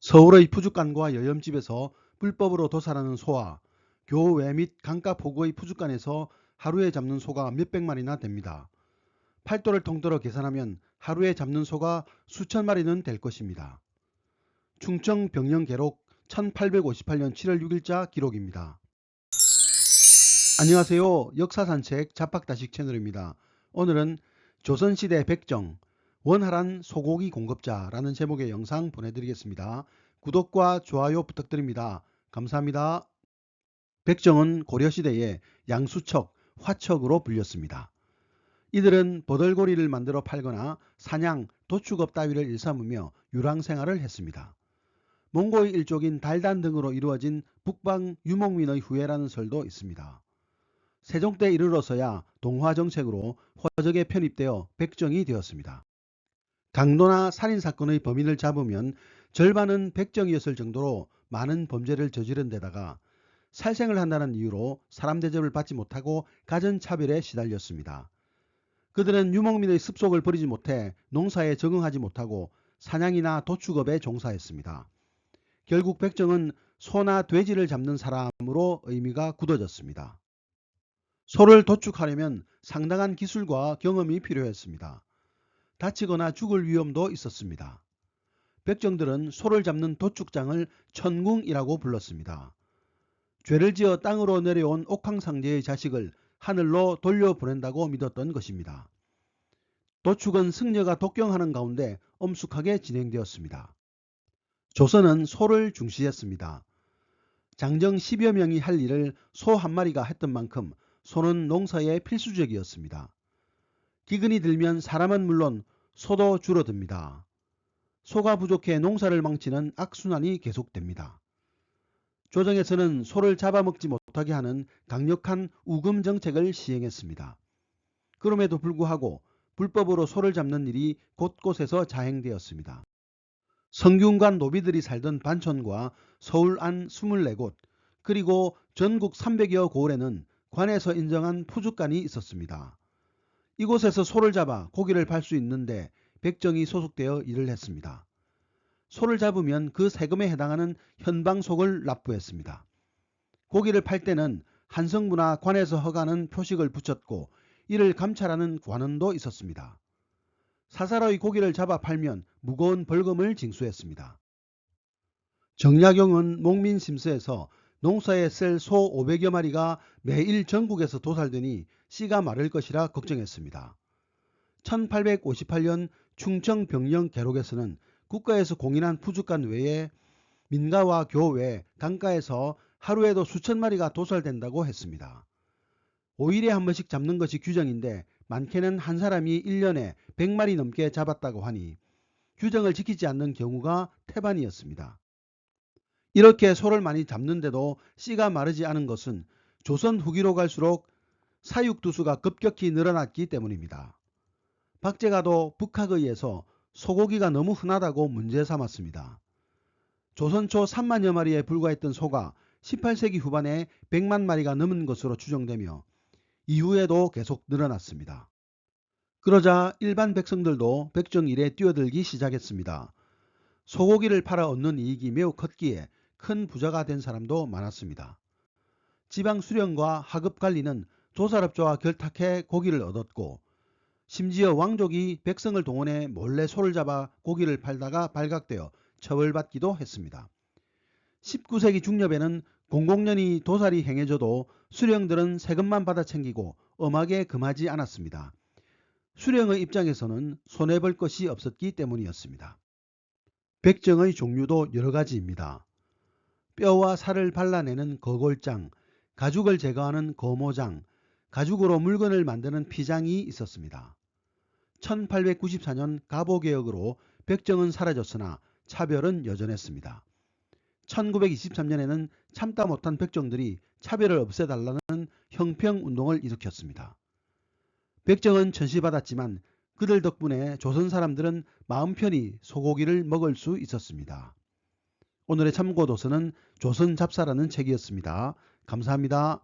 서울의 푸주간과 여염집에서 불법으로 도살하는 소와 교외 및 강가 포구의 푸주간에서 하루에 잡는 소가 몇백 마리나 됩니다. 팔도를 통틀어 계산하면 하루에 잡는 소가 수천 마리는 될 것입니다. 충청 병영계록 1858년 7월 6일자 기록입니다. 안녕하세요. 역사산책 잡박다식 채널입니다. 오늘은 조선시대 백정, 원활한 소고기 공급자라는 제목의 영상 보내드리겠습니다. 구독과 좋아요 부탁드립니다. 감사합니다. 백정은 고려시대에 양수척, 화척으로 불렸습니다. 이들은 버들고리를 만들어 팔거나 사냥, 도축업 따위를 일삼으며 유랑생활을 했습니다. 몽고의 일족인 달단 등으로 이루어진 북방 유목민의 후예라는 설도 있습니다. 세종 때 이르러서야 동화정책으로 화적에 편입되어 백정이 되었습니다. 강도나 살인사건의 범인을 잡으면 절반은 백정이었을 정도로 많은 범죄를 저지른 데다가 살생을 한다는 이유로 사람 대접을 받지 못하고 가전차별에 시달렸습니다. 그들은 유목민의 습속을 버리지 못해 농사에 적응하지 못하고 사냥이나 도축업에 종사했습니다. 결국 백정은 소나 돼지를 잡는 사람으로 의미가 굳어졌습니다. 소를 도축하려면 상당한 기술과 경험이 필요했습니다. 다치거나 죽을 위험도 있었습니다. 백정들은 소를 잡는 도축장을 천궁이라고 불렀습니다. 죄를 지어 땅으로 내려온 옥황상제의 자식을 하늘로 돌려보낸다고 믿었던 것입니다. 도축은 승려가 독경하는 가운데 엄숙하게 진행되었습니다. 조선은 소를 중시했습니다. 장정 10여 명이 할 일을 소 한 마리가 했던 만큼 소는 농사에 필수적이었습니다. 기근이 들면 사람은 물론 소도 줄어듭니다. 소가 부족해 농사를 망치는 악순환이 계속됩니다. 조정에서는 소를 잡아먹지 못하게 하는 강력한 우금 정책을 시행했습니다. 그럼에도 불구하고 불법으로 소를 잡는 일이 곳곳에서 자행되었습니다. 성균관 노비들이 살던 반촌과 서울 안 24곳 그리고 전국 300여 고을에는 관에서 인정한 푸주간이 있었습니다. 이곳에서 소를 잡아 고기를 팔 수 있는데 백정이 소속되어 일을 했습니다. 소를 잡으면 그 세금에 해당하는 현방속을 납부했습니다. 고기를 팔 때는 한성부나 관에서 허가하는 표식을 붙였고 이를 감찰하는 관원도 있었습니다. 사사로이 고기를 잡아 팔면 무거운 벌금을 징수했습니다. 정약용은 목민심서에서 농사에 쓸 소 500여 마리가 매일 전국에서 도살되니 씨가 마를 것이라 걱정했습니다. 1858년 충청 병영 계록에서는 국가에서 공인한 푸주간 외에 민가와 교외, 강가에서 하루에도 수천 마리가 도살된다고 했습니다. 5일에 한 번씩 잡는 것이 규정인데 많게는 한 사람이 1년에 100마리 넘게 잡았다고 하니 규정을 지키지 않는 경우가 태반이었습니다. 이렇게 소를 많이 잡는데도 씨가 마르지 않은 것은 조선 후기로 갈수록 사육두수가 급격히 늘어났기 때문입니다. 박제가도 북학의에서 소고기가 너무 흔하다고 문제 삼았습니다. 조선 초 3만여 마리에 불과했던 소가 18세기 후반에 100만 마리가 넘은 것으로 추정되며 이후에도 계속 늘어났습니다. 그러자 일반 백성들도 백정 일에 뛰어들기 시작했습니다. 소고기를 팔아 얻는 이익이 매우 컸기에 큰 부자가 된 사람도 많았습니다. 지방 수령과 하급 관리는 조살업자와 결탁해 고기를 얻었고 심지어 왕족이 백성을 동원해 몰래 소를 잡아 고기를 팔다가 발각되어 처벌받기도 했습니다. 19세기 중엽에는 공공연히 도살이 행해져도 수령들은 세금만 받아 챙기고 엄하게 금하지 않았습니다. 수령의 입장에서는 손해볼 것이 없었기 때문이었습니다. 백정의 종류도 여러 가지입니다. 뼈와 살을 발라내는 거골장, 가죽을 제거하는 거모장, 가죽으로 물건을 만드는 피장이 있었습니다. 1894년 가보개혁으로 백정은 사라졌으나 차별은 여전했습니다. 1923년에는 참다 못한 백정들이 차별을 없애달라는 형평운동을 일으켰습니다. 백정은 천시받았지만 그들 덕분에 조선 사람들은 마음 편히 소고기를 먹을 수 있었습니다. 오늘의 참고도서는 조선잡사라는 책이었습니다. 감사합니다.